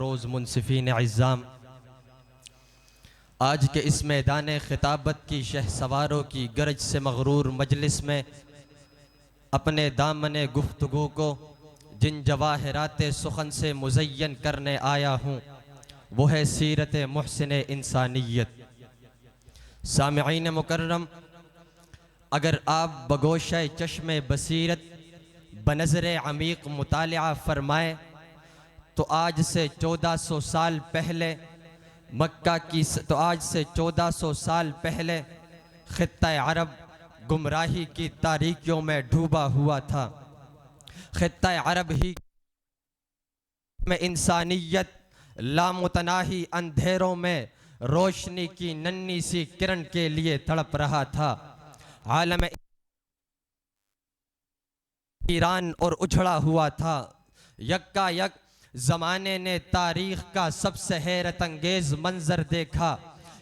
अफरोज़ मुनसिफ़ीन इज़्ज़ाम, आज के इस मैदान खिताबत की शहसवारों की गरज से मगरूर मजलिस में अपने दामन गुफ्तगू को जिन जवाहरात सुखन से मुज़य्यन करने आया हूँ वो है सीरत मुहसिन इंसानियत। सामिईन मुकर्रम, अगर आप बगोशे चश्मे बसीरत बनज़रे अमीक मुतालिआ फरमाए तो आज से 1400 साल पहले मक्का की तो आज से 1400 साल पहले खित्ता अरब गुमराही की तारीकियों में डूबा हुआ था। खित्ता अरब ही में इंसानियत लामुतनाही अंधेरों में रोशनी की नन्ही सी किरण के लिए तड़प रहा था। आलम ईरान और उछड़ा हुआ था। यक्का यक ज़माने ने तारीख़ का सबसे हैरत अंगेज़ मंजर देखा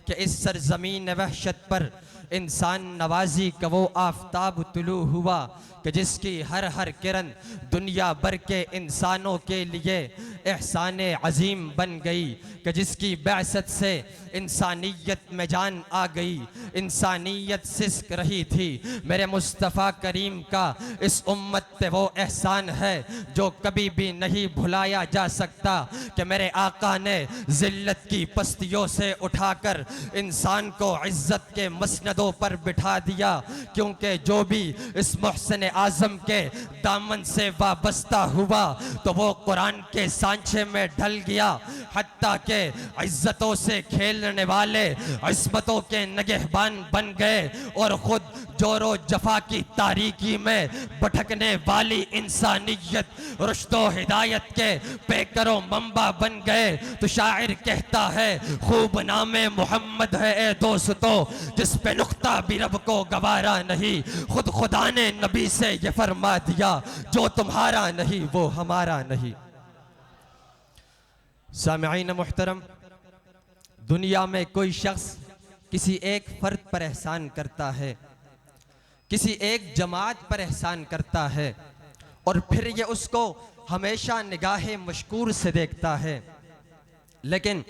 कि इस सरज़मीन वहशत पर इंसान नवाजी का वो आफताब तुलू हुआ कि जिसकी हर हर किरण दुनिया भर के इंसानों के लिए एहसान अजीम बन गई, कि जिसकी बैसत से इंसानियत में जान आ गई, इंसानियत सिसक रही थी। मेरे मुस्तफ़ा करीम का इस उम्मत पे वो एहसान है जो कभी भी नहीं भुलाया जा सकता कि मेरे आका ने ज़िल्लत की पस्तियों से उठाकर इंसान को इज़्ज़त के मसनदों पर बिठा दिया, क्योंकि जो भी इस मुहसिन आज़म के दामन से वाबस्ता हुआ तो वो कुरान के सांचे में ढल गया। हत्ता के इज़्ज़तों से खेलने वाले इस्मतों के निगहबान बन गए और खुद जोरो जफा की तारीकी में भटकने वाली इंसानियत रुश्तो हिदायत के पेकरो मंबा बन गए। तो शायर कहता है, खूब नामे मोहम्मद है ए दोस्तों जिस पे नुक्ता भी रब को गवारा नहीं। खुद खुदा ने नबी से ये फरमा दिया, जो तुम्हारा नहीं वो हमारा नहीं। सामिईन मुहतरम, दुनिया में कोई शख्स किसी एक फर्द पर एहसान करता है, किसी एक जमात पर एहसान करता है और फिर ये उसको हमेशा निगाहे मशकूर से देखता है। लेकिन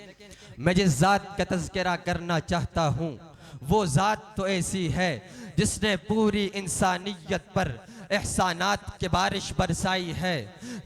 मैं जिस ज़ात का तज़किरा करना चाहता हूँ वो ज़ात तो ऐसी है जिसने पूरी इंसानियत पर एहसानात की बारिश बरसाई है,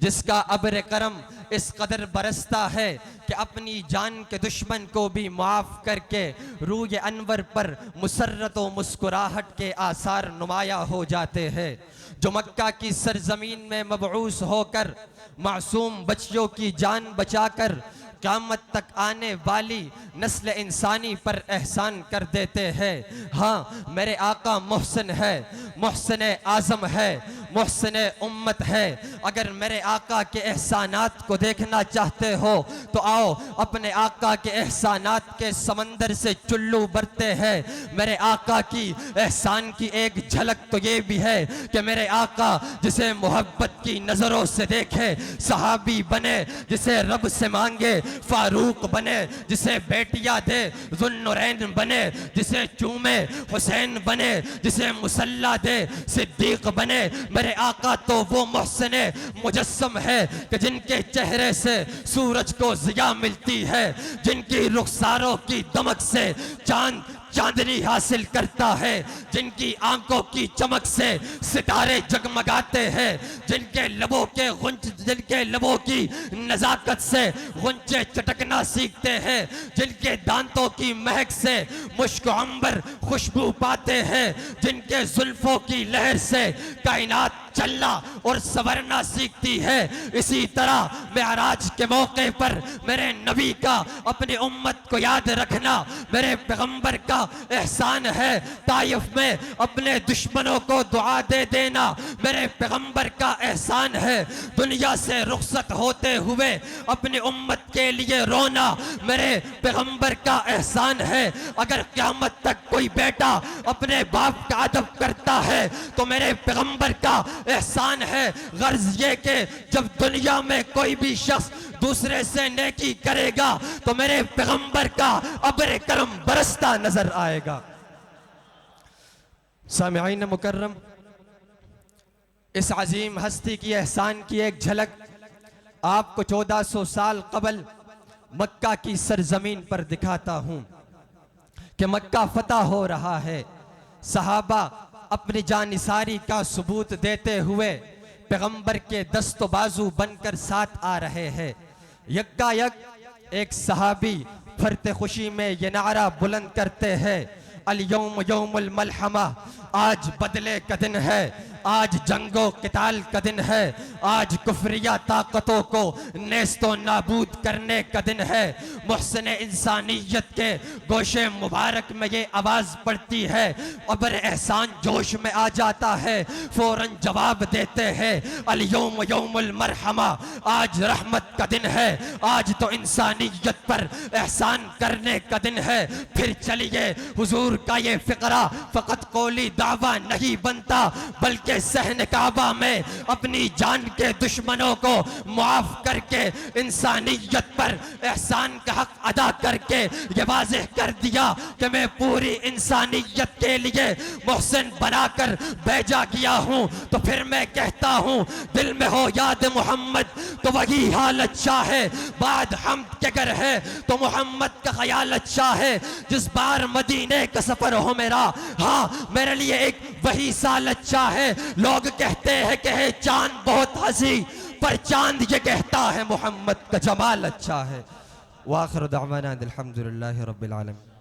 जिसका अब्र करम इस कदर बरसता है कि अपनी जान के दुश्मन को भी माफ़ करके रूए अनवर पर मुसर्रत व मुस्कुराहट के आसार नुमाया हो जाते हैं। जो मक्का की सरजमीन में मबऊस होकर मासूम बच्चियों की जान बचाकर क़यामत तक आने वाली नस्ल इंसानी पर एहसान कर देते हैं। हाँ, मेरे आका मोहसिन है, मोहसिन आज़म है, मोहसिन उम्मत है। अगर मेरे आका के एहसानात को देखना चाहते हो तो आओ अपने आका के एहसानात के समंदर से चुल्लू भरते हैं। मेरे आका की एहसान की एक झलक तो ये भी है कि मेरे आका जिसे मोहब्बत की नज़रों से देखे सहाबी बने, जिसे रब से मांगे फारूक बने, जिसे बेटियां दे ज़ुन्नुरैन बने, जिसे चूमे हुसैन बने, जिसे मुसल्ला दे सिद्दीक बने। मेरे आका तो वो मोहसिन मुजस्सम है कि जिनके चेहरे से सूरज को ज़िया मिलती है, जिनकी रुखसारों की दमक से चांद चांदनी हासिल करता है, जिनकी आंखों की चमक से सितारे जगमगाते हैं, जिनके लबों की नजाकत से गुंचे चटकना सीखते हैं, जिनके दांतों की महक से मुश्क अंबर खुशबू पाते हैं, जिनके जुल्फों की लहर से कायनात चलना और संवरना सीखती है। इसी तरह मेराज के मौके पर मेरे नबी का अपनी उम्मत को याद रखना मेरे पैगंबर का एहसान है। ताइफ में अपने दुश्मनों को दुआ दे देना मेरे पैगंबर का एहसान है। दुनिया से रुखसत होते हुए अपनी उम्मत के लिए रोना मेरे पैगंबर का एहसान है। अगर क़यामत तक कोई बेटा अपने बाप का अदब करता है तो मेरे पैगंबर का एहसान है। गर्ज ये कि जब दुनिया में कोई भी शख्स दूसरे से नेकी करेगा तो मेरे पैगंबर का अब्र करम बरसता नजर आएगा। सामिईन मुकर्रम, इस अजीम हस्ती की एहसान की एक झलक आपको 1400 साल कबल मक्का की सरजमीन पर दिखाता हूं कि मक्का फतह हो रहा है। सहाबा अपनी जानिसारी का सबूत देते हुए पैगंबर के दस्तो बाजू बनकर साथ आ रहे हैं। यक्कायक एक सहाबी फरते खुशी में ये नारा बुलंद करते हैं, अल यौम यौमुल मलहमा, आज बदले का दिन है, आज जंगो किताल का दिन है, आज कुफरिया ताकतों को नेस्तो नाबूद करने का दिन है। मुहसिन इंसानियत के गोशे मुबारक में ये आवाज पड़ती है, अबर एहसान जोश में आ जाता है, फौरन जवाब देते हैं, अल यौम यौमुल मरहमा, आज रहमत का दिन है, आज तो इंसानियत पर एहसान करने का दिन है। फिर चलिए हुजूर का ये फिक्रा फकत कौली दावा नहीं बनता, बल्कि सहन काबा में अपनी जान के दुश्मनों को मुआफ करके इंसानियत पर एहसान का हक अदा करके ये वाज़ेह कर दिया कि मैं पूरी इंसानियत के लिए मोहसिन बनाकर भेजा गया हूं। तो फिर मैं कहता हूं, दिल में हो याद मोहम्मद तो वही हाल अच्छा है, बाद हमद के अगर है तो मोहम्मद का ख्याल अच्छा है। जिस बार मदीने का सफर हो मेरा, हाँ मेरे लिए एक वही साल अच्छा है। लोग कहते हैं कि है चांद बहुत हंसी, पर चांद ये कहता है मोहम्मद का जमाल अच्छा है। वाखिर दावाना अल्हम्दुलिल्लाहि रब्बिल आलमीन।